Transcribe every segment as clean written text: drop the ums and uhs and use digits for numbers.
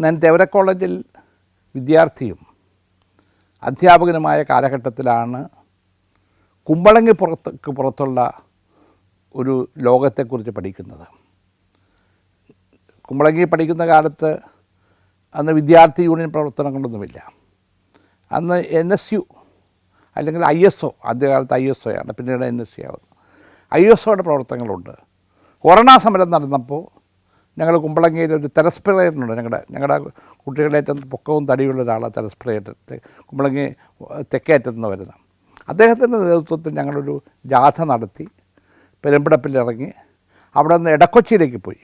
ഞാൻ തേവര കോളേജിൽ വിദ്യാർത്ഥിയും അധ്യാപകനുമായ കാലഘട്ടത്തിലാണ് കുമ്പളങ്ങി പുറത്തുള്ള ഒരു ലോകത്തെക്കുറിച്ച് പഠിക്കുന്നത്. കുമ്പളങ്ങി പഠിക്കുന്ന കാലത്ത് അന്ന് വിദ്യാർത്ഥി യൂണിയൻ പ്രവർത്തനങ്ങളൊന്നുമില്ല. അന്ന് NSU അല്ലെങ്കിൽ ISO, ആദ്യകാലത്ത് ISO ആണ്, പിന്നീട് NSU ആവുന്നു. ISOയുടെ പ്രവർത്തനങ്ങളുണ്ട്. കൊറോണ സമരം നടന്നപ്പോൾ ഞങ്ങൾ കുമ്പളങ്ങിയിൽ ഒരു തെരസ്പിറേറ്ററുണ്ട്. ഞങ്ങളുടെ കുട്ടികളുടെ ഏറ്റവും പൊക്കവും തടിയുള്ള ഒരാളാണ് തെരസ്പിറേറ്റർ, കുമ്പളങ്ങി തെക്കേറ്റത്ത് നിന്ന് വരുന്ന. അദ്ദേഹത്തിൻ്റെ നേതൃത്വത്തിൽ ഞങ്ങളൊരു ജാഥ നടത്തി പെരുമ്പടപ്പിലിറങ്ങി അവിടെ നിന്ന് എടക്കൊച്ചിയിലേക്ക് പോയി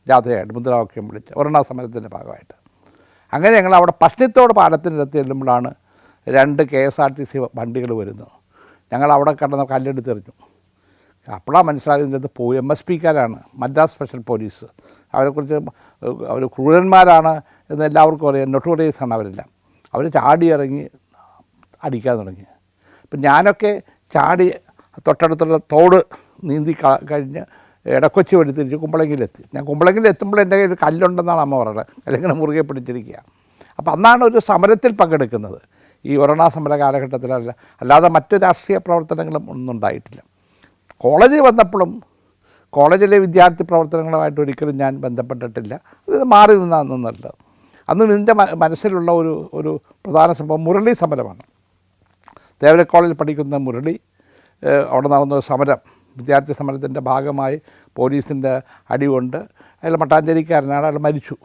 ജാഥയായിട്ട് മുദ്രാവാക്യം വിളിച്ച് കൊറോണ സമരത്തിൻ്റെ ഭാഗമായിട്ട്. അങ്ങനെ ഞങ്ങൾ അവിടെ പഷ്ണിത്തോട് പാലത്തിനടുത്ത് ചെല്ലുമ്പോഴാണ് 2 KSRTC വണ്ടികൾ വരുന്നത്. ഞങ്ങൾ അവിടെ കടന്ന് കല്ലെടുത്തെറിഞ്ഞു. അപ്പോഴാണ് മനസ്സിലാകുന്നതിൻ്റെ അത് MSPക്കാരാണ്, മദ്രാസ് സ്പെഷ്യൽ പോലീസ്. അവരെക്കുറിച്ച് അവർ ക്രൂരന്മാരാണ് എന്ന് എല്ലാവർക്കും അറിയാം, നൊട്ടോറിയസാണ് അവരെല്ലാം. അവർ ചാടി ഇറങ്ങി അടിക്കാൻ തുടങ്ങി. ഇപ്പം ഞാനൊക്കെ ചാടി തൊട്ടടുത്തുള്ള തോട് നീന്തി കഴിഞ്ഞ് എടക്കൊച്ചി വഴി തിരിച്ച് കുമ്പളങ്ങിയിലെത്തി. ഞാൻ കുമ്പളങ്ങിയിലെത്തുമ്പോൾ എൻ്റെ കയ്യിൽ ഒരു കല്ലുണ്ടെന്നാണ് അമ്മ പറയുന്നത്, കല്ലിങ്ങനെ മുറുകെ പിടിച്ചിരിക്കുക. അപ്പോൾ അന്നാണ് ഒരു സമരത്തിൽ പങ്കെടുക്കുന്നത്. ഈ കൊറോണ സമര കാലഘട്ടത്തിലല്ല, അല്ലാതെ മറ്റു രാഷ്ട്രീയ പ്രവർത്തനങ്ങളും ഒന്നും ഉണ്ടായിട്ടില്ല. കോളേജിൽ വന്നപ്പോഴും കോളേജിലെ വിദ്യാർത്ഥി പ്രവർത്തനങ്ങളുമായിട്ട് ഒരിക്കലും ഞാൻ ബന്ധപ്പെട്ടിട്ടില്ല. അത് മാറി നിന്നല്ല. അന്ന് എൻ്റെ മനസ്സിലുള്ള ഒരു പ്രധാന സംഭവം മുരളി സമരമാണ്. തേവര കോളേജിൽ പഠിക്കുന്ന മുരളി അവിടെ നടന്നൊരു സമരം, വിദ്യാർത്ഥി സമരത്തിൻ്റെ ഭാഗമായി പോലീസിൻ്റെ അടികൊണ്ട് അയാൾ മട്ടാഞ്ചേരിക്കാരനാണ്, അയാൾ മരിച്ചു.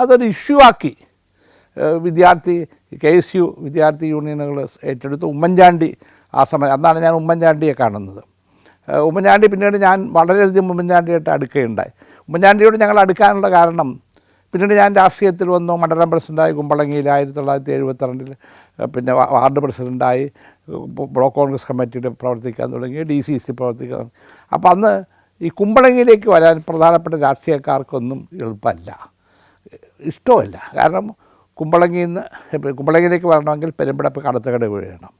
അതൊരു ഇഷ്യൂ ആക്കി വിദ്യാർത്ഥി KSU വിദ്യാർത്ഥി യൂണിയനുകൾ ഏറ്റെടുത്ത്. ഉമ്മൻചാണ്ടി ആ സമയം, അന്നാണ് ഞാൻ ഉമ്മൻചാണ്ടിയെ കാണുന്നത്. ഉമ്മൻചാണ്ടി പിന്നീട് ഞാൻ വളരെയധികം ഉമ്മൻചാണ്ടിയായിട്ട് അടുക്കുകയുണ്ടായി. ഉമ്മൻചാണ്ടിയോട് ഞങ്ങൾ അടുക്കാനുള്ള കാരണം, പിന്നീട് ഞാൻ രാഷ്ട്രീയത്തിൽ വന്നു. മണ്ഡലം പ്രസിഡൻ്റായി കുമ്പളങ്ങിയിൽ 1972, പിന്നെ വാർഡ് പ്രസിഡൻ്റായി, ബ്ലോക്ക് കോൺഗ്രസ് കമ്മിറ്റിയുടെ പ്രവർത്തിക്കാൻ തുടങ്ങി, DCC പ്രവർത്തിക്കാൻ. അപ്പോൾ അന്ന് ഈ കുമ്പളങ്ങിയിലേക്ക് വരാൻ പ്രധാനപ്പെട്ട രാഷ്ട്രീയക്കാർക്കൊന്നും എളുപ്പമല്ല, ഇഷ്ടമല്ല. കാരണം കുമ്പളങ്ങിയിലേക്ക് വരണമെങ്കിൽ പെരുമ്പടപ്പ് കടത്തകട വീഴണം,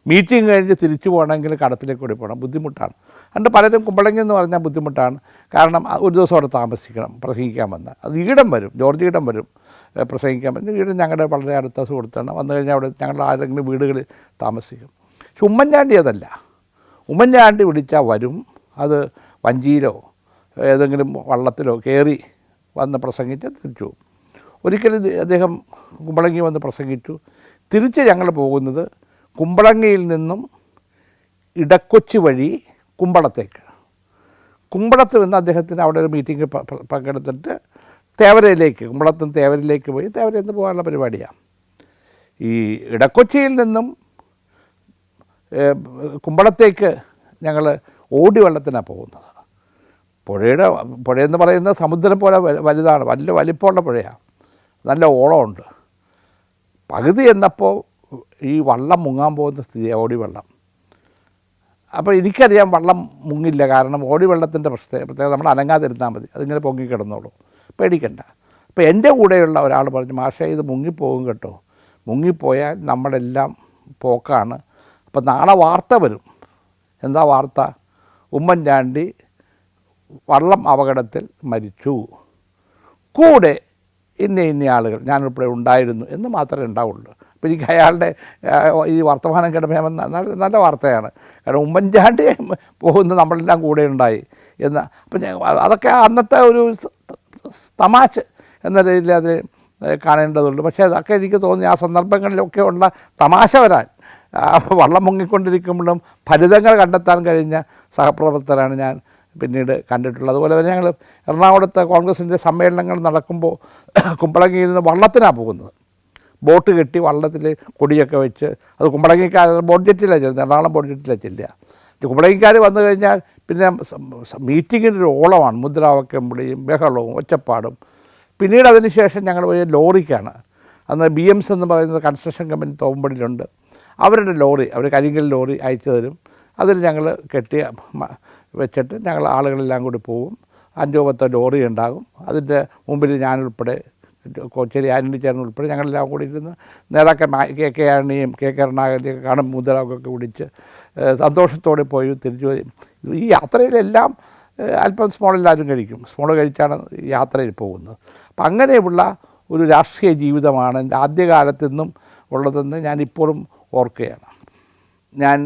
മീറ്റിംഗ് കഴിഞ്ഞ് തിരിച്ചു പോകണമെങ്കിൽ കടത്തിലേക്ക് കൂടി പോകണം, ബുദ്ധിമുട്ടാണ്. അതുകൊണ്ട് പലരും കുമ്പളങ്ങി എന്ന് പറഞ്ഞാൽ ബുദ്ധിമുട്ടാണ്. കാരണം ഒരു ദിവസം അവിടെ താമസിക്കണം, പ്രസംഗിക്കാൻ വന്നാൽ. അത് ഈടം വരും, ജോർജ് ഈടം വരും പ്രസംഗിക്കാൻ പറ്റും. ഈടം ഞങ്ങളുടെ വളരെ അടുത്ത സുഹൃത്താണ്. വന്നു കഴിഞ്ഞാൽ അവിടെ ഞങ്ങളുടെ ആരെങ്കിലും വീടുകളിൽ താമസിക്കും. പക്ഷെ ഉമ്മൻചാണ്ടി അതല്ല. ഉമ്മൻചാണ്ടി വിളിച്ചാൽ വരും. അത് വഞ്ചിയിലോ ഏതെങ്കിലും വള്ളത്തിലോ കയറി വന്ന് പ്രസംഗിച്ച് തിരിച്ചു പോകും. ഒരിക്കലും അദ്ദേഹം കുമ്പളങ്ങി വന്ന് പ്രസംഗിച്ചു. തിരിച്ച് ഞങ്ങൾ പോകുന്നത് കുമ്പളങ്ങിയിൽ നിന്നും ഇടക്കൊച്ചി വഴി കുമ്പളത്തേക്ക്. കുമ്പളത്ത് നിന്ന് അദ്ദേഹത്തിന് അവിടെ ഒരു മീറ്റിംഗ് പങ്കെടുത്തിട്ട് തേവരയിലേക്ക്, കുമ്പളത്തും തേവരയിലേക്ക് പോയി തേവരയിൽ നിന്ന് പോകാനുള്ള പരിപാടിയാണ്. ഈ ഇടക്കൊച്ചിയിൽ നിന്നും കുമ്പളത്തേക്ക് ഞങ്ങൾ ഓടി വെള്ളത്തിനാണ് പോകുന്നത്. പുഴയെന്ന് പറയുന്നത് സമുദ്രം പോലെ വലുതാണ്, വലിപ്പമുള്ള പുഴയാണ്, നല്ല ഓളമുണ്ട്. പകുതി എന്നപ്പോൾ ഈ വള്ളം മുങ്ങാൻ പോകുന്ന സ്ഥിതിയാണ്, ഓടി വെള്ളം. അപ്പോൾ എനിക്കറിയാം വള്ളം മുങ്ങില്ല, കാരണം ഓടി വെള്ളത്തിൻ്റെ പ്രത്യേകത നമ്മൾ അനങ്ങാതിരുന്നാൽ മതി, അതിങ്ങനെ പൊങ്ങിക്കിടന്നോളൂ, പേടിക്കണ്ട. അപ്പോൾ എൻ്റെ കൂടെയുള്ള ഒരാൾ പറഞ്ഞു, മാഷേ ഇത് മുങ്ങിപ്പോകും കേട്ടോ, മുങ്ങിപ്പോയാൽ നമ്മളെല്ലാം പോക്കാണ്. അപ്പോൾ നാളെ വാർത്ത വരും. എന്താ വാർത്ത? ഉമ്മൻചാണ്ടി വള്ളം അപകടത്തിൽ മരിച്ചു, കൂടെ ഇന്ന ആളുകൾ ഞാനിവിടെ ഉണ്ടായിരുന്നു എന്ന് മാത്രമേ ഉണ്ടാവുള്ളൂ. അപ്പോൾ എനിക്ക് അയാളുടെ ഈ വർത്തമാനം കേട്ടപ്പോൾ നല്ല വാർത്തയാണ്. കാരണം ഉമ്മൻചാണ്ടി പോകുന്നത് നമ്മളെല്ലാം കൂടെ ഉണ്ടായി എന്ന്. അപ്പം അതൊക്കെ അന്നത്തെ ഒരു തമാശ എന്ന രീതിയിൽ അത് കാണേണ്ടതുണ്ട്. പക്ഷേ അതൊക്കെ എനിക്ക് തോന്നി ആ സന്ദർഭങ്ങളിലൊക്കെ ഉള്ള തമാശ വരാൻ, വള്ളം മുങ്ങിക്കൊണ്ടിരിക്കുമ്പോഴും ഫലിതങ്ങൾ കണ്ടെത്താൻ കഴിഞ്ഞ സഹപ്രവർത്തകരാണ് ഞാൻ പിന്നീട് കണ്ടിട്ടുള്ളത്. അതുപോലെ തന്നെ ഞങ്ങൾ എറണാകുളത്ത് കോൺഗ്രസിൻ്റെ സമ്മേളനങ്ങൾ നടക്കുമ്പോൾ കുമ്പളങ്ങിയിൽ നിന്ന് വള്ളത്തിനാണ് പോകുന്നത്. ബോട്ട് കെട്ടി വള്ളത്തിൽ കൊടിയൊക്കെ വെച്ച്, അത് കുമ്പളങ്ങിക്കാർ ബോട്ട് ജെറ്റിലാണ് ചെല്ലുന്നത്, എറണാകുളം ബോട്ട് ജെറ്റിലാണ് ചെല്ലുക. കുമ്പളങ്ങിക്കാർ വന്നു കഴിഞ്ഞാൽ പിന്നെ മീറ്റിങ്ങിൻ്റെ ഓളമാണ്, മുദ്രാവാക്യം വിളിയും ബഹളവും ഒച്ചപ്പാടും. പിന്നീട് അതിന് ശേഷം ഞങ്ങൾ പോയ ലോറിക്കാണ്. അന്ന് BMS എന്ന് പറയുന്നത് കൺസ്ട്രക്ഷൻ കമ്പനി തോമ്പടിയിലുണ്ട്. അവരുടെ ലോറി, അവർ കരിങ്കൽ ലോറി അയച്ചു തരും. അതിൽ ഞങ്ങൾ കെട്ടി വെച്ചിട്ട് ഞങ്ങൾ ആളുകളെല്ലാം കൂടി പോവും. 5-10 ലോറി ഉണ്ടാകും. അതിൻ്റെ മുമ്പിൽ ഞാനുൾപ്പെടെ, കോച്ചേരി ആന്റണി ചേർന്ന് ഉൾപ്പെടെ ഞങ്ങളെല്ലാം കൂടി ഇരുന്ന് നേതാക്കൾ KK ആന്റണിയും KK കരുണാകരനെയൊക്കെ കാണും, മുദ്രാവാക്യമൊക്കെ വിളിച്ച് സന്തോഷത്തോടെ പോയി തിരിച്ചു. ഈ യാത്രയിലെല്ലാം അല്പം സ്മോൾ എല്ലാവരും കഴിക്കും. സ്മോൾ കഴിച്ചാണ് യാത്രയിൽ പോകുന്നത്. അപ്പം അങ്ങനെയുള്ള ഒരു രാഷ്ട്രീയ ജീവിതമാണ് എൻ്റെ ആദ്യകാലത്തു നിന്നും ഉള്ളതെന്ന് ഞാനിപ്പോഴും ഓർക്കുകയാണ്. ഞാൻ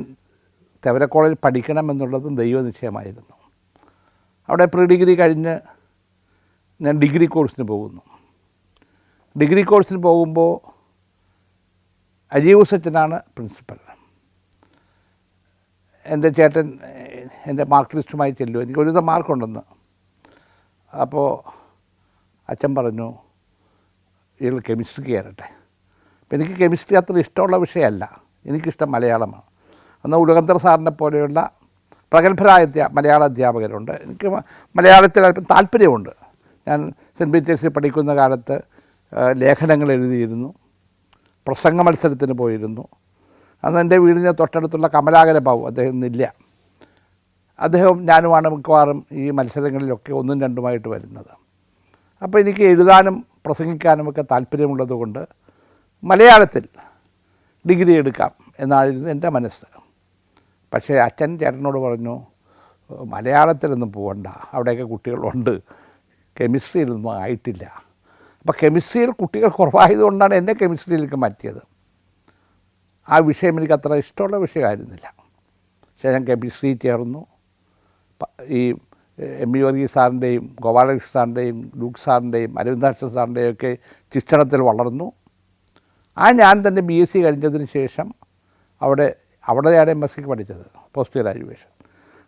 തെവര കോളേജിൽ പഠിക്കണമെന്നുള്ളതും ദൈവനിശ്ചയമായിരുന്നു. അവിടെ പ്രീ ഡിഗ്രി കഴിഞ്ഞ് ഞാൻ ഡിഗ്രി കോഴ്സിന് പോകുന്നു. ഡിഗ്രി കോഴ്സിന് പോകുമ്പോൾ അജീവ് സച്ചനാണ് പ്രിൻസിപ്പൽ. എൻ്റെ ചേട്ടൻ എൻ്റെ മാർക്ക് ലിസ്റ്റുമായി ചെല്ലും, എനിക്ക് ഒരുവിധം മാർക്കുണ്ടെന്ന്. അപ്പോൾ അച്ഛൻ പറഞ്ഞു ഇയാൾ കെമിസ്ട്രിക്ക് കയറട്ടെ. അപ്പം എനിക്ക് കെമിസ്ട്രി അത്ര ഇഷ്ടമുള്ള വിഷയമല്ല, എനിക്കിഷ്ടം മലയാളമാണ്. അന്ന് ഉലകന്തർ സാറിനെ പോലെയുള്ള പ്രഗത്ഭരായ മലയാള അധ്യാപകരുണ്ട്. എനിക്ക് മലയാളത്തിൽ അല്പം താല്പര്യമുണ്ട്. ഞാൻ സെൻറ്റ് പീറ്റേഴ്സിൽ പഠിക്കുന്ന കാലത്ത് ലേഖനങ്ങൾ എഴുതിയിരുന്നു, പ്രസംഗ മത്സരത്തിന് പോയിരുന്നു. അന്ന് എൻ്റെ വീടിന് തൊട്ടടുത്തുള്ള കമലാകര ബാബു, അദ്ദേഹം ഇന്നില്ല, അദ്ദേഹവും ഞാനുമാണ് മിക്കവാറും ഈ മത്സരങ്ങളിലൊക്കെ ഒന്നും രണ്ടുമായിട്ട് വരുന്നത്. അപ്പോൾ എനിക്ക് എഴുതാനും പ്രസംഗിക്കാനുമൊക്കെ താല്പര്യമുള്ളത് കൊണ്ട് മലയാളത്തിൽ ഡിഗ്രി എടുക്കാം എന്നായിരുന്നു എൻ്റെ മനസ്സ്. പക്ഷേ അച്ഛൻ ചേട്ടനോട് പറഞ്ഞു മലയാളത്തിലൊന്നും പോകണ്ട, അവിടെയൊക്കെ കുട്ടികളുണ്ട്, കെമിസ്ട്രിയിലൊന്നും ആയിട്ടില്ല. അപ്പോൾ കെമിസ്ട്രിയിൽ കുട്ടികൾ കുറവായതുകൊണ്ടാണ് എന്നെ കെമിസ്ട്രിയിലേക്ക് മാറ്റിയത്. ആ വിഷയം എനിക്ക് അത്ര ഇഷ്ടമുള്ള വിഷയമായിരുന്നില്ല. പക്ഷേ ഞാൻ കെമിസ്ട്രി ചേർന്നു. ഈ എം വി വർഗീസ് സാറിൻ്റെയും ഗോപാലകൃഷ്ണ സാറിൻ്റെയും ലൂക്ക് സാറിൻ്റെയും അരവിന്ദാക്ഷൻ സാറിൻ്റെയും ഒക്കെ ശിക്ഷണത്തിൽ വളർന്നു. ഞാൻ തന്നെ BSc കഴിഞ്ഞതിന് ശേഷം അവിടെയാണ് MSc പഠിച്ചത്, പോസ്റ്റ് ഗ്രാജുവേഷൻ.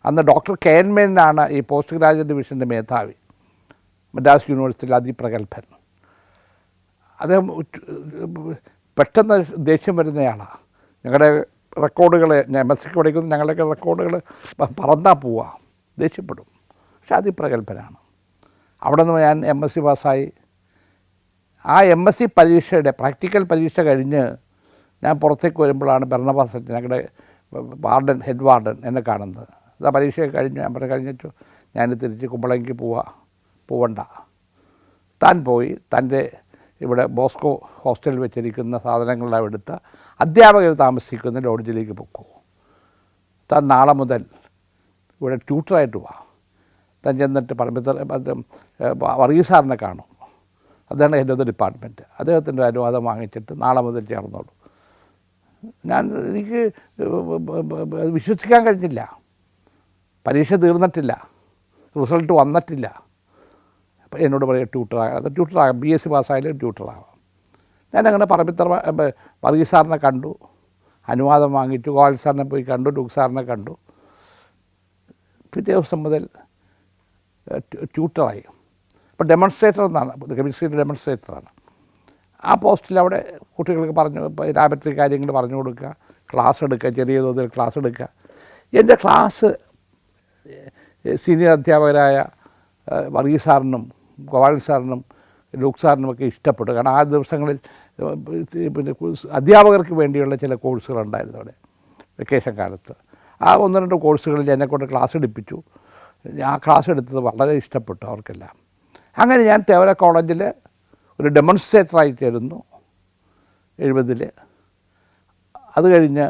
അന്ന് ഡോക്ടർ KN മേനനാണ് ഈ പോസ്റ്റ് ഗ്രാജുവേറ്റ് ഡിവിഷൻ്റെ മേധാവി, മദ്രാസ് യൂണിവേഴ്സിറ്റിയിൽ അതിപ്രഗത്ഭൻ. അദ്ദേഹം പെട്ടെന്ന് ദേഷ്യം വരുന്നയാളാണ്. ഞങ്ങളുടെ റെക്കോർഡുകൾ, ഞാൻ MSc പഠിക്കുന്ന ഞങ്ങളുടെയൊക്കെ റെക്കോർഡുകൾ പറന്നാൽ പോവുക, ദേഷ്യപ്പെടും. പക്ഷെ അതിപ്രഗത്ഭനാണ്. അവിടെ നിന്ന് ഞാൻ MSc പാസ്സായി. ആ MSc പരീക്ഷയുടെ പ്രാക്ടിക്കൽ പരീക്ഷ കഴിഞ്ഞ് ഞാൻ പുറത്തേക്ക് വരുമ്പോഴാണ് ബർണബാസ് ഞങ്ങളുടെ വാർഡൻ, ഹെഡ് വാർഡൻ എന്നെ കാണുന്നത്. അതാ പരീക്ഷയൊക്കെ കഴിഞ്ഞു. ഞാൻ കഴിഞ്ഞിട്ടു ഞാൻ തിരിച്ച് കുമ്പളങ്ങിക്ക് പോവണ്ട, താൻ പോയി തൻ്റെ ഇവിടെ ബോസ്കോ ഹോസ്റ്റലിൽ വെച്ചിരിക്കുന്ന സാധനങ്ങളെല്ലാം എടുത്ത് അധ്യാപകർ താമസിക്കുന്ന ലോഡ്ജിലേക്ക് പൊക്കൂ. താൻ നാളെ മുതൽ ഇവിടെ ട്യൂട്ടറായിട്ട് പോവാ. താൻ ചെന്നിട്ട് വർഗീസ് സാറിനെ കാണും, അതാണ് ഹെഡ് ഓഫ് ദ ഡിപ്പാർട്ട്മെൻറ്റ്. അദ്ദേഹത്തിൻ്റെ അനുവാദം വാങ്ങിച്ചിട്ട് നാളെ മുതൽ ചേർന്നോളൂ. എനിക്ക് വിശ്വസിക്കാൻ കഴിഞ്ഞില്ല. പരീക്ഷ തീർന്നിട്ടില്ല, റിസൾട്ട് വന്നിട്ടില്ല. അപ്പോൾ എന്നോട് പറയുക ട്യൂട്ടറാകാം, BSc പാസ്സായാലും ട്യൂട്ടറാകാം. ഞാനങ്ങനെ വർഗീസ് സാറിനെ കണ്ടു, അനുവാദം വാങ്ങിച്ചു. ഗോപാൽ സാറിനെ പോയി കണ്ടു, ലൂക്ക് സാറിനെ കണ്ടു. പിറ്റേ ദിവസം മുതൽ ട്യൂട്ടറായി. അപ്പോൾ ഡെമോൺസ്ട്രേറ്റർ എന്നാണ്, കെമിസ്ട്രിയുടെ ഡെമോൺസ്ട്രേറ്ററാണ്. ആ പോസ്റ്റിൽ അവിടെ കുട്ടികൾക്ക് ലാബറട്ടറി കാര്യങ്ങൾ പറഞ്ഞു കൊടുക്കുക, ക്ലാസ് എടുക്കുക, ചെറിയ തോതിൽ ക്ലാസ് എടുക്കുക. എൻ്റെ ക്ലാസ് സീനിയർ അധ്യാപകരായ വർഗീസ് സാറിനും ഗോപാലൻ സാറിനും ലൂക്ക് സാറിനുമൊക്കെ ഇഷ്ടപ്പെട്ടു. കാരണം ആ ദിവസങ്ങളിൽ പിന്നെ അധ്യാപകർക്ക് വേണ്ടിയുള്ള ചില കോഴ്സുകളുണ്ടായിരുന്നു അവിടെ വെക്കേഷൻ കാലത്ത്. ആ 1-2 കോഴ്സുകളിൽ എന്നെക്കൊണ്ട് ക്ലാസ് എടുപ്പിച്ചു. ആ ക്ലാസ് എടുത്തത് വളരെ ഇഷ്ടപ്പെട്ടു അവർക്കെല്ലാം. അങ്ങനെ ഞാൻ തെവര കോളേജിൽ ഒരു ഡെമോൺസ്ട്രേറ്ററായി ചേരുന്നു 70. അത് കഴിഞ്ഞ്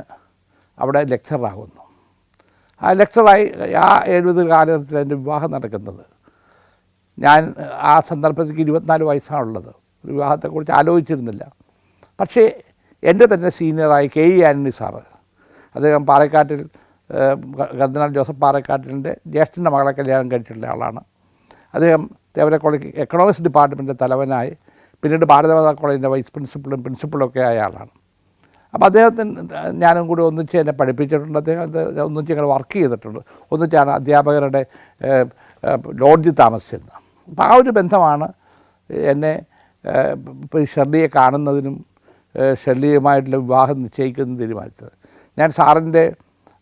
അവിടെ ലെക്ചറാകുന്നു. ആ ലെക്ചറായി ആ 70 കാലഘട്ടത്തിൽ എൻ്റെ വിവാഹം നടക്കുന്നത്. ഞാൻ ആ സന്ദർഭത്തിൽ 24 വയസ്സാണുള്ളത്. ഒരു വിവാഹത്തെക്കുറിച്ച് ആലോചിച്ചിരുന്നില്ല. പക്ഷേ എൻ്റെ തന്നെ സീനിയറായി KE ആൻ്റണി സാറ്, അദ്ദേഹം പാറേക്കാട്ടിൽ കർദിനാൾ ജോസഫ് പാറേക്കാട്ടിലിൻ്റെ ജ്യേഷ്ഠൻ്റെ മകളെ കല്യാണം കഴിച്ചിട്ടുള്ള ആളാണ്. അദ്ദേഹം തേവര കോളേജ് എക്കണോമിക്സ് ഡിപ്പാർട്ട്മെൻറ്റിൻ്റെ തലവനായി പിന്നീട് ഭാരതമാതാ കോളേജിൻ്റെ വൈസ് പ്രിൻസിപ്പളൊക്കെ ആയ ആളാണ്. അപ്പോൾ അദ്ദേഹത്തിന് ഞാനും കൂടി ഒന്നിച്ച് എന്നെ പഠിപ്പിച്ചിട്ടുണ്ട്. അദ്ദേഹം ഒന്നിച്ച് ഞങ്ങൾ വർക്ക് ചെയ്തിട്ടുണ്ട്. ഒന്നിച്ചാണ് അധ്യാപകരുടെ ലോഡ്ജിൽ താമസിച്ചിരുന്നത്. അപ്പോൾ ആ ഒരു ബന്ധമാണ് എന്നെ ഇപ്പോൾ ഷെർലിയെ കാണുന്നതിനും ഷെർലിയുമായിട്ടുള്ള വിവാഹം നിശ്ചയിക്കുന്നതിനും തീരുമാനിച്ചത്. ഞാൻ സാറിൻ്റെ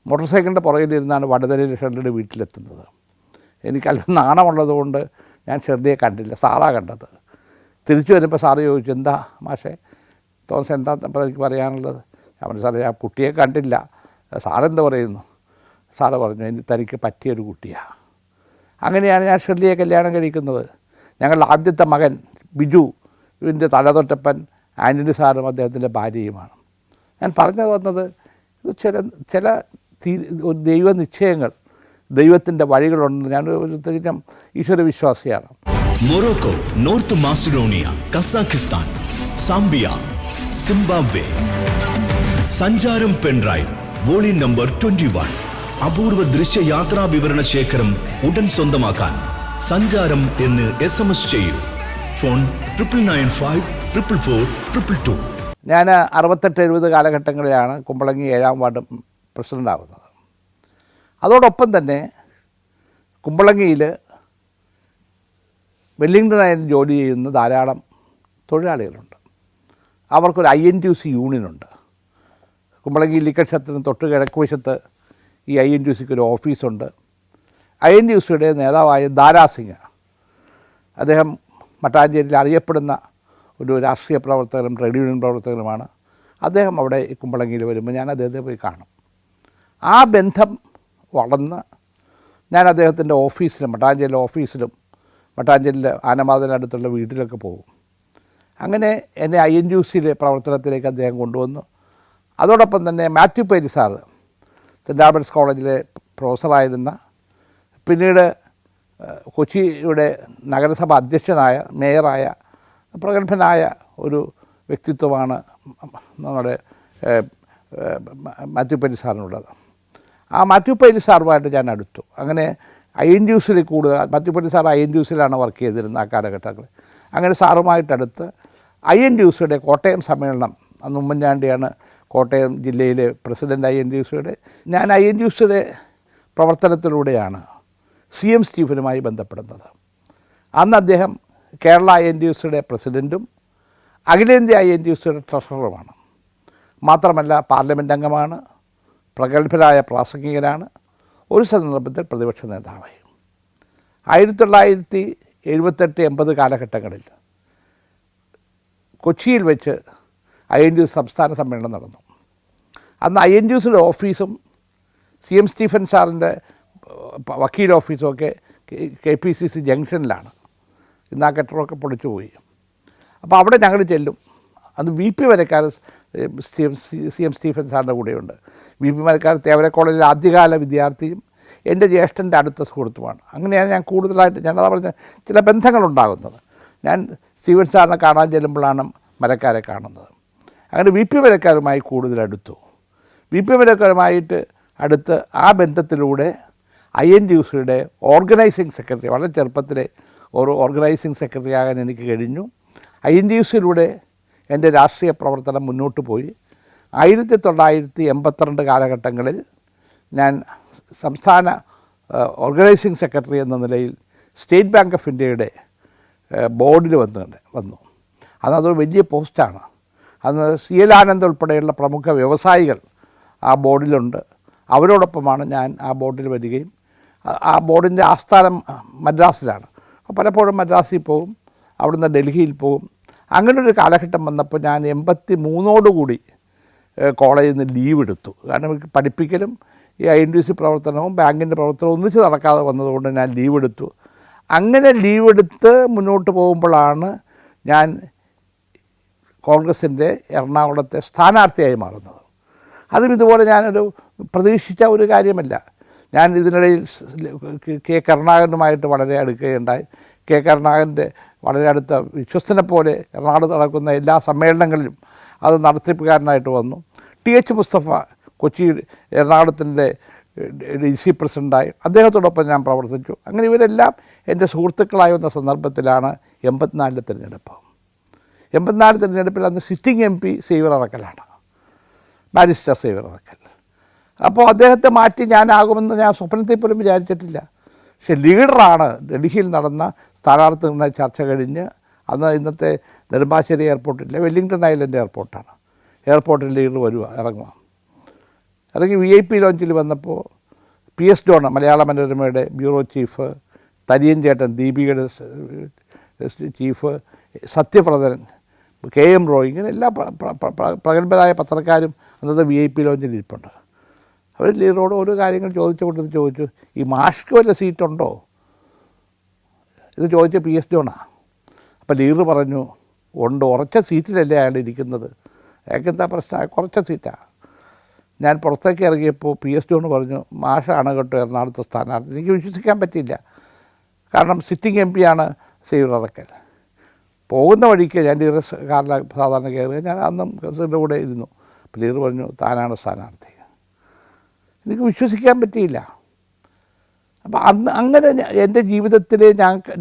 മോട്ടോർ സൈക്കിളിൻ്റെ പുറകിലിരുന്നാണ് വടതലയിൽ ഷെർലിയുടെ വീട്ടിലെത്തുന്നത്. എനിക്ക് അല്പം നാണമുള്ളതുകൊണ്ട് ഞാൻ ഷെർലിയെ കണ്ടില്ല, സാറാണ് കണ്ടത്. തിരിച്ചു വരുമ്പോൾ സാറ് ചോദിച്ചു, എന്താ മാഷേ തോമസ്, എന്താ അപ്പോൾ എനിക്ക് പറയാനുള്ളത്? ഞാൻ പറഞ്ഞു, സാറേ ആ കുട്ടിയെ കണ്ടില്ല. സാറെന്താ പറയുന്നു? സാറ് പറഞ്ഞു, തനിക്ക് പറ്റിയൊരു കുട്ടിയാണ്. അങ്ങനെയാണ് ഞാൻ ഷെർലിയെ കല്യാണം കഴിക്കുന്നത്. ഞങ്ങളുടെ ആദ്യത്തെ മകൻ ബിജുവിൻ്റെ തലതൊട്ടപ്പൻ ആൻ്റണി സാറും അദ്ദേഹത്തിൻ്റെ ഭാര്യയുമാണ്. ഞാൻ പറഞ്ഞു വന്നത് ചില ദൈവനിശ്ചയങ്ങൾ ദൈവത്തിൻ്റെ വഴികളുണ്ടെന്ന് ഞാൻ ഒരു തികഞ്ഞ ഈശ്വരവിശ്വാസിയാണ്. Morocco, North Macedonia, Kazakhstan, Zambia, Zimbabwe. സഞ്ചാരം പെൻഡ്രൈവ് വോളിയം നമ്പർ 21. അപൂർവ ദൃശ്യയാത്രാ വിവരണ ശേഖരം ഉടൻ സ്വന്തമാക്കാൻ സഞ്ചാരം എന്ന് SMS ചെയ്യൂ. ഫോൺ 9995444222. ഞാൻ 68-70 കാലഘട്ടങ്ങളിലാണ് കുമ്പളങ്ങി 7-ാം വാർഡ് പ്രസിഡൻ്റാകുന്നത്. അതോടൊപ്പം തന്നെ കുമ്പളങ്ങിയിൽ വെല്ലിംഗ്ടൺ ജോലി ചെയ്യുന്ന ധാരാളം തൊഴിലാളികളുണ്ട്. അവർക്കൊരു INTUC യൂണിയനുണ്ട്. കുമ്പളങ്ങി ലിക്കക്ഷത്തിന് തൊട്ട് കിഴക്ക് വശത്ത് ഈ INTUCക്ക് ഒരു ഓഫീസുണ്ട്. INTUCയുടെ നേതാവായ ദാരാ സിംഗ്, അദ്ദേഹം മട്ടാഞ്ചേരിയിൽ അറിയപ്പെടുന്ന ഒരു രാഷ്ട്രീയ പ്രവർത്തകരും ട്രേഡ് യൂണിയൻ പ്രവർത്തകരുമാണ്. അദ്ദേഹം അവിടെ കുമ്പളങ്ങിയിൽ വരുമ്പോൾ ഞാൻ അദ്ദേഹത്തെ പോയി കാണും. ആ ബന്ധം വളർന്ന് ഞാൻ അദ്ദേഹത്തിൻ്റെ ഓഫീസിലും മട്ടാഞ്ചേരിയിലെ ഓഫീസിലും മട്ടാഞ്ചേരിയിലെ ആനമാതിനടുത്തുള്ള വീട്ടിലൊക്കെ പോകും. അങ്ങനെ എന്നെ INTUCയിലെ പ്രവർത്തനത്തിലേക്ക് അദ്ദേഹം കൊണ്ടുവന്നു. അതോടൊപ്പം തന്നെ മാത്യു പേരി സാറ് സെൻറ്റ് ആൽബർട്ട്സ് കോളേജിലെ പ്രൊഫസറായിരുന്ന, പിന്നീട് കൊച്ചിയുടെ നഗരസഭ അധ്യക്ഷനായ, മേയറായ പ്രഗത്ഭനായ ഒരു വ്യക്തിത്വമാണ് നമ്മുടെ മാത്യു പേരി സാറിനുള്ളത്. ആ മാത്യു പേരി സാറുമായിട്ട് ഞാൻ അടുത്തു. അങ്ങനെ INTUCയിൽ കൂടുതൽ, മാത്യു പേരി സാർ INTUCയിലാണ് വർക്ക് ചെയ്തിരുന്നത് ആ കാലഘട്ടങ്ങളിൽ. അങ്ങനെ സാറുമായിട്ടടുത്ത് INTUCയുടെ കോട്ടയം സമ്മേളനം, അന്ന് ഉമ്മൻചാണ്ടിയാണ് കോട്ടയം ജില്ലയിലെ പ്രസിഡൻ്റ് INTUCയുടെ. ഞാൻ INTUCയുടെ പ്രവർത്തനത്തിലൂടെയാണ് CM സ്റ്റീഫനുമായി ബന്ധപ്പെടുന്നത്. അന്ന് അദ്ദേഹം കേരള INTUCയുടെ പ്രസിഡൻറ്റും അഖിലേന്ത്യാ INTUCയുടെ ട്രഷററുമാണ്. മാത്രമല്ല പാർലമെൻറ്റ് അംഗമാണ്, പ്രഗത്ഭരായ പ്രാസംഗികനാണ്, ഒരു സന്ദർഭത്തിൽ പ്രതിപക്ഷ നേതാവായി. 1978-80 കാലഘട്ടങ്ങളിൽ കൊച്ചിയിൽ വെച്ച് INTUC സംസ്ഥാന സമ്മേളനം നടന്നു. അന്ന് INTUCയുടെ ഓഫീസും CM സ്റ്റീഫൻ സാറിൻ്റെ വക്കീൽ ഓഫീസും ഒക്കെ KPCC ജംഗ്ഷനിലാണ്. ഇന്ന് ആ കെട്ടിടമൊക്കെ പൊളിച്ചു പോയി. അപ്പോൾ അവിടെ ഞങ്ങൾ ചെല്ലും. അന്ന് VP വരക്കാരൻ CM സ്റ്റീഫൻ സാറിൻ്റെ കൂടെയുണ്ട്. VP വരക്കാരൻ തേവര കോളേജിലെ ആദ്യകാല വിദ്യാർത്ഥിയും എൻ്റെ ജ്യേഷ്ഠൻ്റെ അടുത്ത സുഹൃത്തുമാണ്. അങ്ങനെയാണ് ഞാൻ കൂടുതലായിട്ട്, ഞാനതാ പറഞ്ഞ ചില ബന്ധങ്ങളുണ്ടാകുന്നത്. ഞാൻ സ്റ്റീഫൻ സാറിനെ കാണാൻ ചെല്ലുമ്പോഴാണ് മരക്കാരെ കാണുന്നത്. അങ്ങനെ VP വരക്കാരുമായി കൂടുതലടുത്തു. VP വരക്കാരുമായിട്ട് അടുത്ത് ആ ബന്ധത്തിലൂടെ INTUCയുടെ ഓർഗനൈസിങ് സെക്രട്ടറി, വളരെ ചെറുപ്പത്തിലെ ഒരു ഓർഗനൈസിങ് സെക്രട്ടറി ആകാൻ എനിക്ക് കഴിഞ്ഞു. INTUCയിലൂടെ എൻ്റെ രാഷ്ട്രീയ പ്രവർത്തനം മുന്നോട്ട് പോയി. 1982 കാലഘട്ടങ്ങളിൽ ഞാൻ സംസ്ഥാന ഓർഗനൈസിങ് സെക്രട്ടറി എന്ന നിലയിൽ സ്റ്റേറ്റ് ബാങ്ക് ഓഫ് ഇന്ത്യയുടെ ബോർഡിൽ വന്നു. അതൊരു വലിയ പോസ്റ്റാണ്. അന്ന് CL ആനന്ദ് ഉൾപ്പെടെയുള്ള പ്രമുഖ വ്യവസായികൾ ആ ബോർഡിലുണ്ട്. അവരോടൊപ്പമാണ് ഞാൻ ആ ബോർഡിൽ വരികയും, ആ ബോർഡിൻ്റെ ആസ്ഥാനം മദ്രാസിലാണ്. പലപ്പോഴും മദ്രാസിൽ പോകും, അവിടുന്ന് ഡൽഹിയിൽ പോകും. അങ്ങനൊരു കാലഘട്ടം വന്നപ്പോൾ ഞാൻ 83 കോളേജിൽ നിന്ന് ലീവ് എടുത്തു. കാരണം എനിക്ക് പഠിപ്പിക്കലും ഈ INTUC പ്രവർത്തനവും ബാങ്കിൻ്റെ പ്രവർത്തനവും ഒന്നിച്ച് നടക്കാതെ വന്നതുകൊണ്ട് ഞാൻ ലീവ് എടുത്തു. അങ്ങനെ ലീവ് എടുത്ത് മുന്നോട്ട് പോകുമ്പോഴാണ് ഞാൻ കോൺഗ്രസിൻ്റെ എറണാകുളത്തെ സ്ഥാനാർത്ഥിയായി മാറുന്നത്. അതും ഇതുപോലെ ഞാനൊരു പ്രതീക്ഷിച്ച ഒരു കാര്യമല്ല. ഞാൻ ഇതിനിടയിൽ K കരുണാകരനുമായിട്ട് വളരെ അടുക്കുകയുണ്ടായി. K കരുണാകരൻ്റെ വളരെ അടുത്ത വിശ്വസ്തനെ പോലെ എറണാകുളത്ത് നടക്കുന്ന എല്ലാ സമ്മേളനങ്ങളിലും അത് നടത്തിപ്പുകാരനായിട്ട് വന്നു. TH മുസ്തഫ കൊച്ചി എറണാകുളത്തിൻ്റെ DC പ്രസിഡൻ്റായി, അദ്ദേഹത്തോടൊപ്പം ഞാൻ പ്രവർത്തിച്ചു. അങ്ങനെ ഇവരെല്ലാം എൻ്റെ സുഹൃത്തുക്കളായി വന്ന സന്ദർഭത്തിലാണ് 84 തിരഞ്ഞെടുപ്പ്. 84 തിരഞ്ഞെടുപ്പിൽ അന്ന് സിറ്റിംഗ് MP സേവ്യർ അറക്കലാണ്, ബാരിസ്റ്റർ സേവ്യർ അറക്കൽ. അപ്പോൾ അദ്ദേഹത്തെ മാറ്റി ഞാനാകുമെന്ന് ഞാൻ സ്വപ്നത്തിൽ പോലും വിചാരിച്ചിട്ടില്ല. പക്ഷെ ലീഡറാണ്. ഡൽഹിയിൽ നടന്ന സ്ഥാനാർത്ഥി നിർണ്ണയ ചർച്ച കഴിഞ്ഞ് അന്ന് ഇന്നത്തെ നെടുമ്പാശ്ശേരി എയർപോർട്ടിലെ വെല്ലിംഗ്ടൺ ഐലൻഡ് എയർപോർട്ടാണ്. എയർപോർട്ടിൽ ലീഡർ ഇറങ്ങി VIP ലോഞ്ചിൽ വന്നപ്പോൾ PS ഡോൺ, മലയാള മനോരമയുടെ ബ്യൂറോ ചീഫ്, തരിയൻ ചേട്ടൻ ദീപികയുടെ ചീഫ്, സത്യപ്രദൻ, KM റോയ്, ഇങ്ങനെ എല്ലാ പ്രഗത്ഭരായ പത്രക്കാരും അന്നത്തെ VIP ലോഞ്ചിൽ ഇരിപ്പുണ്ട്. അവർ ലീഡറോട് ഓരോ കാര്യങ്ങൾ ചോദിച്ചു, ഈ മാഷ്ക്ക് വല്ല സീറ്റുണ്ടോ ഇത് ചോദിച്ച PS ഡോണാണ്. അപ്പോൾ ലീഡർ പറഞ്ഞു, ഉണ്ട്, ഉറച്ച സീറ്റിലല്ലേ അയാൾ ഇരിക്കുന്നത്, അയാൾക്ക് എന്താ പ്രശ്നം, കുറച്ച സീറ്റാണ്. ഞാൻ പുറത്തേക്ക് ഇറങ്ങിയപ്പോൾ PS ജോൺ പറഞ്ഞു മാഷാണ് കേട്ടോ എറണാകുളത്തെ സ്ഥാനാർത്ഥി. എനിക്ക് വിശ്വസിക്കാൻ പറ്റിയില്ല. കാരണം സിറ്റിംഗ് MP ആണ് സേവ്യർ അറക്കൽ. പോകുന്ന വഴിക്ക് ഞാൻ ലീഡർ കാറിൽ സാധാരണ കയറുക, ഞാൻ അന്നും കൗൺസിലറുടെ കൂടെ ഇരുന്നു. അപ്പോൾ ലീഡർ പറഞ്ഞു താനാണ് സ്ഥാനാർത്ഥി. എനിക്ക് വിശ്വസിക്കാൻ പറ്റിയില്ല. അപ്പോൾ അന്ന് അങ്ങനെ എൻ്റെ ജീവിതത്തിൽ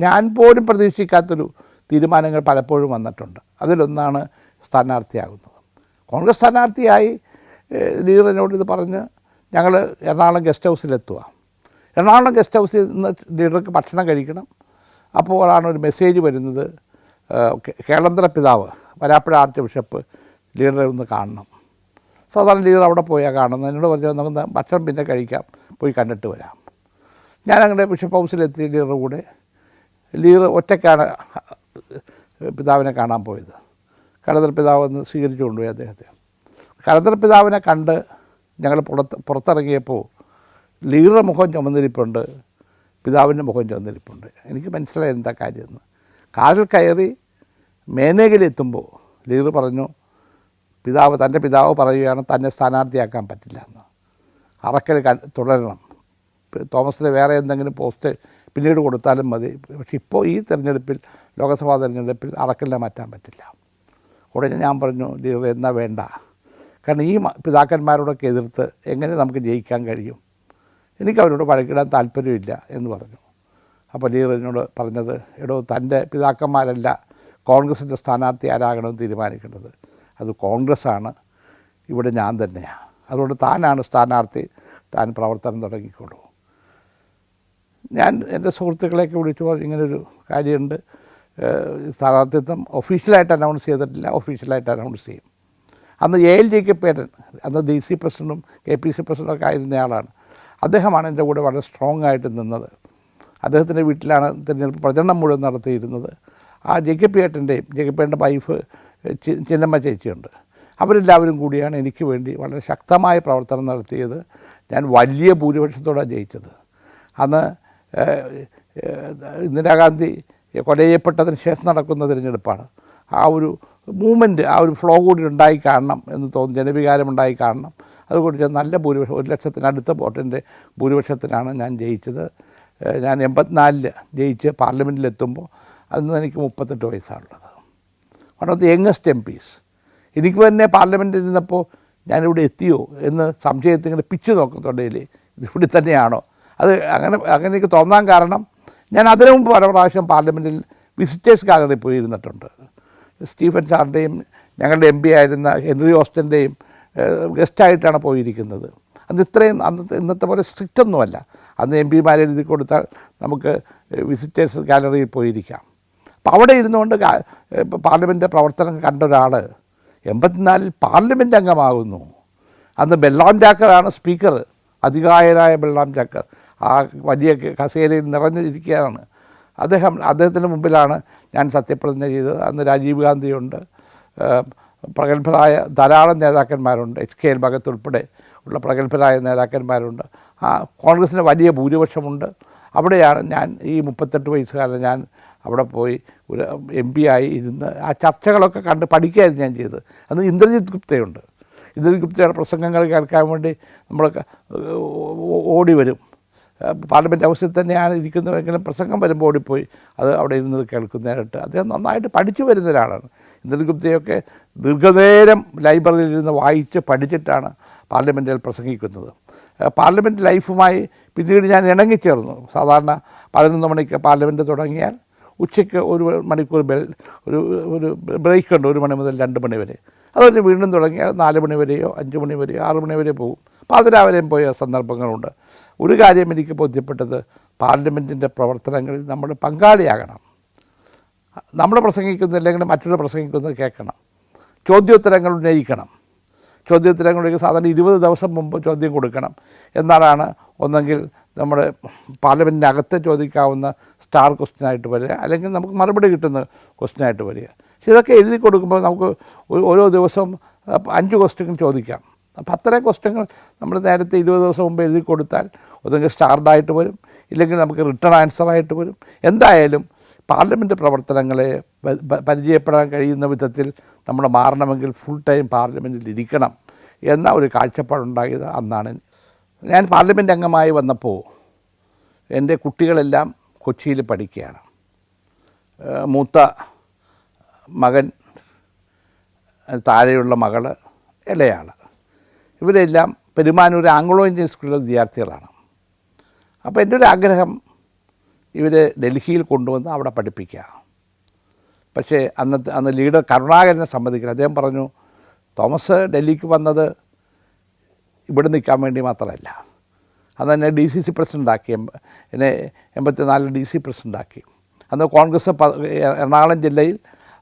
ഞാൻ പോലും പ്രതീക്ഷിക്കാത്തൊരു തീരുമാനങ്ങൾ പലപ്പോഴും വന്നിട്ടുണ്ട്. അതിലൊന്നാണ് സ്ഥാനാർത്ഥിയാകുന്നത്. കോൺഗ്രസ് സ്ഥാനാർത്ഥിയായി ലീഡർ എന്നോട് ഇത് പറഞ്ഞ് ഞങ്ങൾ എറണാകുളം ഗസ്റ്റ് ഹൗസിലെത്തുക. എറണാകുളം ഗസ്റ്റ് ഹൗസിൽ നിന്ന് ലീഡർക്ക് ഭക്ഷണം കഴിക്കണം. അപ്പോഴാണ് ഒരു മെസ്സേജ് വരുന്നത്, കേളന്തര പിതാവ് വരാപ്പുഴ ആർച്ച് ബിഷപ്പ് ലീഡറെ ഒന്ന് കാണണം. സാധാരണ ലീഡർ അവിടെ പോയാൽ കാണുന്നത്. എന്നോട് പറഞ്ഞു നമുക്ക് ഭക്ഷണം പിന്നെ കഴിക്കാം, പോയി കണ്ടിട്ട് വരാം. ഞാനങ്ങനെ ബിഷപ്പ് ഹൗസിലെത്തി ലീഡറുടെ കൂടെ. ലീഡർ ഒറ്റയ്ക്കാണ് പിതാവിനെ കാണാൻ പോയത്. കലന്തര പിതാവ് ഒന്ന് സ്വീകരിച്ചു കൊണ്ടുപോയി അദ്ദേഹത്തെ. കലന്തര പിതാവിനെ കണ്ട് ഞങ്ങൾ പുറത്തിറങ്ങിയപ്പോൾ ലീഡറുടെ മുഖം ചുമന്നിരിപ്പുണ്ട്, പിതാവിൻ്റെ മുഖം ചുമന്നിരിപ്പുണ്ട്. എനിക്ക് മനസ്സിലായി എന്താ കാര്യമെന്ന്. കാറിൽ കയറി മേനേഗിലെത്തുമ്പോൾ ലീഡർ പറഞ്ഞു, തൻ്റെ പിതാവ് പറയുകയാണ് തന്നെ സ്ഥാനാർത്ഥിയാക്കാൻ പറ്റില്ല എന്ന്, അറക്കൽ തുടരണം, തോമസിന് വേറെ എന്തെങ്കിലും പോസ്റ്റ് പിന്നീട് കൊടുത്താലും മതി, പക്ഷെ ഇപ്പോൾ ഈ തിരഞ്ഞെടുപ്പിൽ, ലോക്സഭാ തിരഞ്ഞെടുപ്പിൽ അറക്കലിനെ മാറ്റാൻ പറ്റില്ല. ഉടനെ ഞാൻ പറഞ്ഞു ലീഡർ എന്നാ വേണ്ട, കാരണം ഈ പിതാക്കന്മാരോടൊക്കെ എതിർത്ത് എങ്ങനെ നമുക്ക് ജയിക്കാൻ കഴിയും, എനിക്ക് അവരോട് വഴക്കിടാൻ താല്പര്യമില്ല എന്ന് പറഞ്ഞു. അപ്പോൾ ലീഡർ എന്നോട് പറഞ്ഞത്, എടോ തൻ്റെ പിതാക്കന്മാരല്ല കോൺഗ്രസിൻ്റെ സ്ഥാനാർത്ഥി ആരാകണമെന്ന് തീരുമാനിക്കേണ്ടത്, അത് കോൺഗ്രസ്സാണ്, ഇവിടെ ഞാൻ തന്നെയാണ്, അതുകൊണ്ട് താനാണ് സ്ഥാനാർത്ഥി, താൻ പ്രവർത്തനം തുടങ്ങിക്കോളൂ. ഞാൻ എൻ്റെ സുഹൃത്തുക്കളെയൊക്കെ വിളിച്ചു പറഞ്ഞു ഇങ്ങനൊരു കാര്യമുണ്ട്, സ്ഥാനാർത്ഥിത്വം ഒഫീഷ്യലായിട്ട് അനൗൺസ് ചെയ്തിട്ടില്ല, ഒഫീഷ്യലായിട്ട് അനൗൺസ് ചെയ്യും. അന്ന് ALDK പേരൻ, അന്ന് DC പ്രസിഡൻറ്റും KPC പ്രസിഡൻറ്റൊക്കെ ആയിരുന്നയാളാണ്. അദ്ദേഹമാണ് എൻ്റെ കൂടെ വളരെ സ്ട്രോങ് ആയിട്ട് നിന്നത്. അദ്ദേഹത്തിൻ്റെ വീട്ടിലാണ് തിരഞ്ഞെടുപ്പ് പ്രചരണം മുഴുവൻ നടത്തിയിരുന്നത്. ആ JKP ഏട്ടൻ്റെ വൈഫ് ചിന്നമ്മ ചേച്ചിയുണ്ട്. അവരെല്ലാവരും കൂടിയാണ് എനിക്ക് വേണ്ടി വളരെ ശക്തമായ പ്രവർത്തനം നടത്തിയത്. ഞാൻ വലിയ ഭൂരിപക്ഷത്തോടാണ് ജയിച്ചത്. അന്ന് ഇന്ദിരാഗാന്ധി കൊല ചെയ്യപ്പെട്ടതിന് ശേഷം നടക്കുന്ന തിരഞ്ഞെടുപ്പാണ്. ആ ഒരു മൂവ്മെൻറ്റ്, ആ ഒരു ഫ്ലോ കൂടി ഉണ്ടായി കാണണം എന്ന് തോന്നുന്നു, ജനവികാരം ഉണ്ടായി കാണണം. അതുകൊണ്ട് ഞാൻ നല്ല ഭൂരിപക്ഷം, 1,00,000-അടുത്ത വോട്ടിൻ്റെ ഭൂരിപക്ഷത്തിനാണ് ഞാൻ ജയിച്ചത്. ഞാൻ 84 ജയിച്ച് പാർലമെൻറ്റിലെത്തുമ്പോൾ അന്ന് എനിക്ക് 38 വയസ്സാണുള്ളത്. One of the youngest MPs. എനിക്ക് തന്നെ പാർലമെൻറ്റിൽ ഇരുന്നപ്പോൾ ഞാനിവിടെ എത്തിയോ എന്ന് സംശയത്തിങ്ങനെ പിച്ചു നോക്കത്തുണ്ടെങ്കിൽ ഇതിവിടെ തന്നെയാണോ, അത് അങ്ങനെ എനിക്ക് തോന്നാൻ കാരണം ഞാൻ അതിനു മുമ്പ് പല പ്രാവശ്യം പാർലമെൻറ്റിൽ വിസിറ്റേഴ്സ് ഗാലറി പോയിരുന്നിട്ടുണ്ട്. സ്റ്റീഫൻ സാറിൻ്റെയും ഞങ്ങളുടെ MP ആയിരുന്ന ഹെൻറി ഓസ്റ്റൻ്റെയും ഗസ്റ്റായിട്ടാണ് പോയിരിക്കുന്നത്. അന്ന് ഇന്നത്തെ പോലെ സ്ട്രിക്റ്റ് ഒന്നുമല്ല. അന്ന് MP മാരെ എഴുതി കൊടുത്താൽ നമുക്ക് വിസിറ്റേഴ്സ് ഗാലറിയിൽ പോയിരിക്കാം. അപ്പോൾ അവിടെ ഇരുന്നുകൊണ്ട് പാർലമെൻറ്റ് പ്രവർത്തനം കണ്ട ഒരാൾ 84 പാർലമെൻറ്റ് അംഗമാകുന്നു. അന്ന് ബെല്ലാം ജാക്കറാണ് സ്പീക്കർ, അധികായനായ ബെല്ലാം ജാക്കർ ആ വലിയ കസേരയിൽ നിറഞ്ഞിരിക്കുകയാണ്. അദ്ദേഹത്തിൻ്റെ മുമ്പിലാണ് ഞാൻ സത്യപ്രതിജ്ഞ ചെയ്തത്. അന്ന് രാജീവ് ഗാന്ധിയുണ്ട്, പ്രഗത്ഭരായ ധാരാളം നേതാക്കന്മാരുണ്ട്, HK ഭഗത് ഉൾപ്പെടെ ഉള്ള പ്രഗത്ഭരായ നേതാക്കന്മാരുണ്ട്. ആ കോൺഗ്രസ്സിന് വലിയ ഭൂരിപക്ഷമുണ്ട്. അവിടെയാണ് ഞാൻ ഈ 38 വയസ്സുകാരൻ ഞാൻ അവിടെ പോയി ഒരു MP ആയി ഇരുന്ന് ആ ചർച്ചകളൊക്കെ കണ്ട് പഠിക്കുകയായിരുന്നു ഞാൻ ചെയ്തത്. അന്ന് ഇന്ദ്രജിത് ഗുപ്തയുണ്ട്. ഇന്ദ്രജിത് ഗുപ്തയുടെ പ്രസംഗങ്ങൾ കേൾക്കാൻ വേണ്ടി നമ്മൾ ഓടി വരും. പാർലമെൻറ്റ് ഹൗസിൽ തന്നെയാണ് ഇരിക്കുന്നതെങ്കിലും പ്രസംഗം വരുമ്പോൾ ഓടിപ്പോയി അത് അവിടെ ഇരുന്നത് കേൾക്കുന്നതിനായിട്ട്. അദ്ദേഹം നന്നായിട്ട് പഠിച്ചു വരുന്ന ഒരാളാണ്. ഇന്ദ്രജിത് ഗുപ്തയൊക്കെ ദീർഘനേരം ലൈബ്രറിയിൽ ഇരുന്ന് വായിച്ച് പഠിച്ചിട്ടാണ് പാർലമെൻറ്റിൽ പ്രസംഗിക്കുന്നത്. പാർലമെൻറ്റ് ലൈഫുമായി പിന്നീട് ഞാൻ ഇണങ്ങിച്ചേർന്നു. സാധാരണ 11 മണിക്ക് പാർലമെൻറ്റ് തുടങ്ങിയാൽ ഉച്ചയ്ക്ക് 1 മണിക്കൂർ ഒരു ബ്രേക്ക് ഉണ്ട്, 1 മണി മുതൽ 2 മണി വരെ. അതുകൊണ്ട് വീണ്ടും തുടങ്ങിയാൽ 4 മണി വരെയോ 5 മണി വരെയോ 6 മണി വരെ പോകും. പാതിരാവരെയും പോയ സന്ദർഭങ്ങളുണ്ട്. ഒരു കാര്യം എനിക്ക് ബോധ്യപ്പെട്ടത്, പാർലമെൻറ്റിൻ്റെ പ്രവർത്തനങ്ങളിൽ നമ്മൾ പങ്കാളിയാകണം. നമ്മൾ പ്രസംഗിക്കുന്നില്ലെങ്കിൽ മറ്റൊരു പ്രസംഗിക്കുന്നത് കേൾക്കണം, ചോദ്യോത്തരങ്ങൾ ഉന്നയിക്കണം. ചോദ്യോത്തരങ്ങളിലേക്ക് സാധാരണ 20 ദിവസം മുമ്പ് ചോദ്യം കൊടുക്കണം. എന്നാലാണ് ഒന്നെങ്കിൽ നമ്മുടെ പാർലമെൻറ്റിനകത്ത് ചോദിക്കാവുന്ന സ്റ്റാർ ക്വസ്റ്റ്യനായിട്ട് വരിക, അല്ലെങ്കിൽ നമുക്ക് മറുപടി കിട്ടുന്ന ക്വസ്റ്റ്യനായിട്ട് വരിക. പക്ഷേ ഇതൊക്കെ എഴുതി കൊടുക്കുമ്പോൾ നമുക്ക് ഓരോ ദിവസവും 5 ക്വസ്റ്റ്യൻ ചോദിക്കാം. അപ്പോൾ അത്രയും ക്വസ്റ്റ്യങ്ങൾ നമ്മൾ നേരത്തെ 20 ദിവസം മുമ്പ് എഴുതി കൊടുത്താൽ ഒന്നെങ്കിൽ സ്റ്റാർഡായിട്ട് വരും, ഇല്ലെങ്കിൽ നമുക്ക് റിട്ടേൺ ആൻസറായിട്ട് വരും. എന്തായാലും പാർലമെൻറ്റ് പ്രവർത്തനങ്ങളെ പരിചയപ്പെടാൻ കഴിയുന്ന വിധത്തിൽ നമ്മൾ മാറണമെങ്കിൽ ഫുൾ ടൈം പാർലമെൻറ്റിൽ ഇരിക്കണം എന്ന ഒരു കാഴ്ചപ്പാടുണ്ടായത് അന്നാണ്. ഞാൻ പാർലമെൻറ്റ് അംഗമായി വന്നപ്പോൾ എൻ്റെ കുട്ടികളെല്ലാം കൊച്ചിയിൽ പഠിക്കുകയാണ്. മൂത്ത മകൻ, താഴെയുള്ള മകൾ, ഇളയാൾ, ഇവരെല്ലാം പെരുമാനൂർ ആംഗ്ലോ ഇന്ത്യൻ സ്കൂളിലെ വിദ്യാർത്ഥികളാണ്. അപ്പോൾ എൻ്റെ ഒരു ആഗ്രഹം ഇവർ ഡൽഹിയിൽ കൊണ്ടുവന്ന് അവിടെ പഠിപ്പിക്കുക. പക്ഷേ അന്ന് ലീഡർ കരുണാകരനെ സമ്മതിക്കില്ല. അദ്ദേഹം പറഞ്ഞു, തോമസ് ഡൽഹിക്ക് വന്നത് ഇവിടെ നിൽക്കാൻ വേണ്ടി മാത്രമല്ല. അന്ന് എന്നെ DCC പ്രസിഡൻ്റാക്കി, എന്നെ 84 DC പ്രസിഡൻ്റാക്കി. അന്ന് കോൺഗ്രസ് എറണാകുളം ജില്ലയിൽ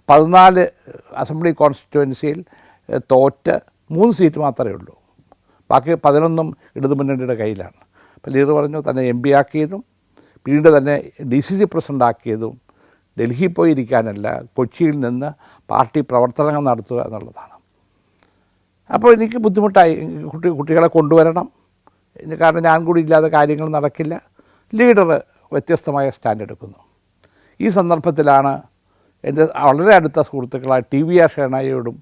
14 അസംബ്ലി കോൺസ്റ്റിറ്റ്യുവൻസിയിൽ തോറ്റ് 3 സീറ്റ് മാത്രമേ ഉള്ളൂ. ബാക്കി 11 ഇടതുമുന്നണിയുടെ കയ്യിലാണ്. അപ്പോൾ ലീഡർ പറഞ്ഞു, തന്നെ MP ആക്കിയതും പിന്നീട് തന്നെ DCC പ്രസിഡൻ്റാക്കിയതും ഡൽഹിയിൽ പോയി ഇരിക്കാനല്ല, കൊച്ചിയിൽ നിന്ന് പാർട്ടി പ്രവർത്തനങ്ങൾ നടത്തുക എന്നുള്ളതാണ്. അപ്പോൾ എനിക്ക് ബുദ്ധിമുട്ടായി. കുട്ടികളെ കൊണ്ടുവരണം, കാരണം ഞാൻ കൂടി ഇല്ലാതെ കാര്യങ്ങൾ നടക്കില്ല. ലീഡർ വ്യത്യസ്തമായ സ്റ്റാൻഡ് എടുക്കുന്നു. ഈ സന്ദർഭത്തിലാണ് എൻ്റെ വളരെ അടുത്ത സുഹൃത്തുക്കളായ TVR ഷേണായിയോടും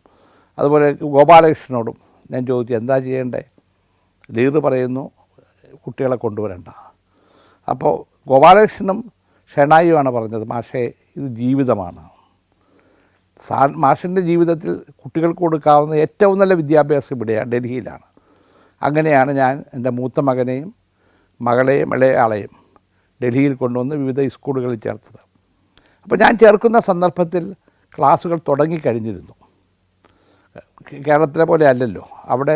അതുപോലെ ഗോപാലകൃഷ്ണനോടും ഞാൻ ചോദിച്ചു, എന്താ ചെയ്യേണ്ടേ? ലീഡർ പറയുന്നു, കുട്ടികളെ കൊണ്ടുവരണ്ട. അപ്പോൾ ഗോപാലകൃഷ്ണനും ഷേണായിയുമാണ് പറഞ്ഞത്, മാഷേ ഇത് ജീവിതമാണ്. മാഷിൻ്റെ ജീവിതത്തിൽ കുട്ടികൾക്ക് കൊടുക്കാവുന്ന ഏറ്റവും നല്ല വിദ്യാഭ്യാസം ഇവിടെയാണ്, ഡൽഹിയിലാണ്. അങ്ങനെയാണ് ഞാൻ എൻ്റെ മൂത്ത മകനെയും മകളെയും ഇളയാളെയും ഡൽഹിയിൽ കൊണ്ടുവന്ന് വിവിധ സ്കൂളുകളിൽ ചേർത്തത്. അപ്പോൾ ഞാൻ ചേർക്കുന്ന സന്ദർഭത്തിൽ ക്ലാസ്സുകൾ തുടങ്ങിക്കഴിഞ്ഞിരുന്നു. കേരളത്തിലെ പോലെ അല്ലല്ലോ, അവിടെ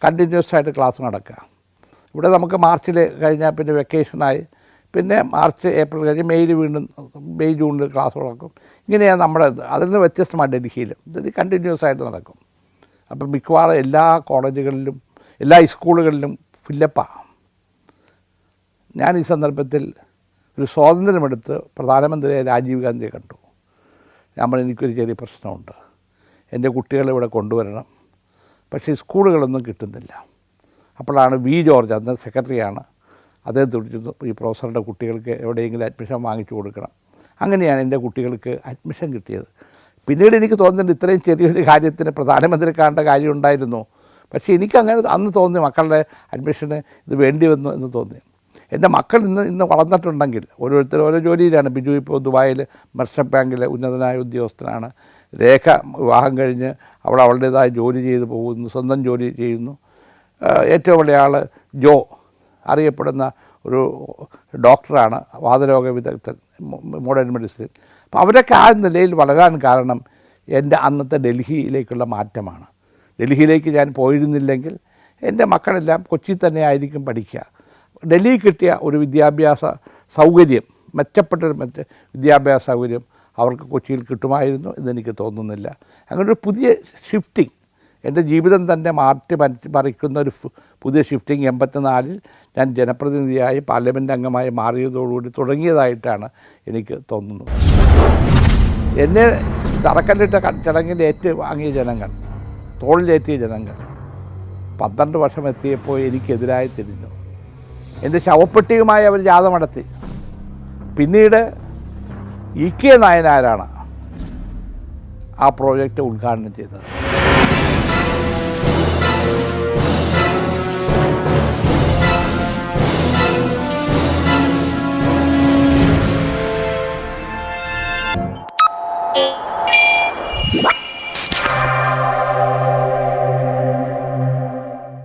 കണ്ടിന്യൂസ് ആയിട്ട് ക്ലാസ് നടക്കുക. ഇവിടെ നമുക്ക് മാർച്ചിൽ കഴിഞ്ഞാൽ പിന്നെ വെക്കേഷനായി, പിന്നെ മാർച്ച് ഏപ്രിൽ കഴിഞ്ഞ് മെയ് ജൂണിൽ ക്ലാസ് നടക്കും. ഇങ്ങനെയാണ് നമ്മുടെ അതിൽ നിന്ന് വ്യത്യസ്തമാണ് ഡൽഹിയിലും. ഇത് കണ്ടിന്യൂസ് ആയിട്ട് നടക്കും. അപ്പം മിക്കവാറും എല്ലാ കോളേജുകളിലും എല്ലാ സ്കൂളുകളിലും ഫില്ലപ്പാണ്. ഞാൻ ഈ സന്ദർഭത്തിൽ ഒരു സ്വാതന്ത്ര്യമെടുത്ത് പ്രധാനമന്ത്രിയെ രാജീവ് ഗാന്ധിയെ കണ്ടു. ഞാൻ പറഞ്ഞു, എനിക്കൊരു ചെറിയ പ്രശ്നമുണ്ട്, എൻ്റെ കുട്ടികളെ ഇവിടെ കൊണ്ടുവരണം, പക്ഷേ സ്കൂളുകളൊന്നും കിട്ടുന്നില്ല. അപ്പോഴാണ് ജോർജ്, അന്ന് സെക്രട്ടറിയാണ്, അദ്ദേഹം തുടിച്ചു, ഈ പ്രൊഫസറുടെ കുട്ടികൾക്ക് എവിടെയെങ്കിലും അഡ്മിഷൻ വാങ്ങിച്ചു കൊടുക്കണം. അങ്ങനെയാണ് എൻ്റെ കുട്ടികൾക്ക് അഡ്മിഷൻ കിട്ടിയത്. പിന്നീട് എനിക്ക് തോന്നുന്നുണ്ട് ഇത്രയും ചെറിയൊരു കാര്യത്തിന് പ്രധാനമന്ത്രി കാണേണ്ട കാര്യം ഉണ്ടായിരുന്നു. പക്ഷേ എനിക്കങ്ങനെ അന്ന് തോന്നി, മക്കളുടെ അഡ്മിഷന് ഇത് വേണ്ടി വന്നു എന്ന് തോന്നി. എൻ്റെ മക്കൾ ഇന്ന് വളർന്നിട്ടുണ്ടെങ്കിൽ ഓരോരുത്തരും ഓരോ ജോലിയിലാണ്. ബിജു ഇപ്പോൾ ദുബായിൽ മെർച്ചൻ്റ് ബാങ്കിലെ ഉന്നതനായ ഉദ്യോഗസ്ഥനാണ്. രേഖ വിവാഹം കഴിഞ്ഞ് അവളുടേതായ ജോലി ചെയ്ത് പോകുന്നു, സ്വന്തം ജോലി ചെയ്യുന്നു. ഏറ്റവും വലിയ ആൾ ജോ, അറിയപ്പെടുന്ന ഒരു ഡോക്ടറാണ്, വാതരോഗ വിദഗ്ധൻ, മോഡേൺ മെഡിസിൻ. അപ്പോൾ അവരൊക്കെ ആ നിലയിൽ വളരാൻ കാരണം എൻ്റെ അന്നത്തെ ഡൽഹിയിലേക്കുള്ള മാറ്റമാണ്. ഡൽഹിയിലേക്ക് ഞാൻ പോയിരുന്നില്ലെങ്കിൽ എൻ്റെ മക്കളെല്ലാം കൊച്ചിയിൽ തന്നെ ആയിരിക്കും പഠിക്കുക. ഡൽഹിയിൽ കിട്ടിയ ഒരു വിദ്യാഭ്യാസ സൗകര്യം, മെച്ചപ്പെട്ടൊരു വിദ്യാഭ്യാസ സൗകര്യം അവർക്ക് കൊച്ചിയിൽ കിട്ടുമായിരുന്നു എന്നെനിക്ക് തോന്നുന്നില്ല. അങ്ങനൊരു പുതിയ ഷിഫ്റ്റിംഗ്, എൻ്റെ ജീവിതം തന്നെ മറിക്കുന്ന ഒരു പുതിയ ഷിഫ്റ്റിംഗ് 84-ൽ ഞാൻ ജനപ്രതിനിധിയായി പാർലമെൻറ്റ് അംഗമായി മാറിയതോടുകൂടി തുടങ്ങിയതായിട്ടാണ് എനിക്ക് തോന്നുന്നത്. എന്നെ തറക്കല്ലിട്ട ചടങ്ങിൽ വാങ്ങിയ ജനങ്ങൾ, തോളിലേറ്റിയ ജനങ്ങൾ 12 വർഷം എത്തിയപ്പോൾ എനിക്കെതിരായി തിരിഞ്ഞു. എൻ്റെ ശവപ്പെട്ടിയുമായി അവർ ജാഥ നടത്തി. പിന്നീട് EK നായനാരാണ് ആ പ്രോജക്റ്റ് ഉദ്ഘാടനം ചെയ്തത്.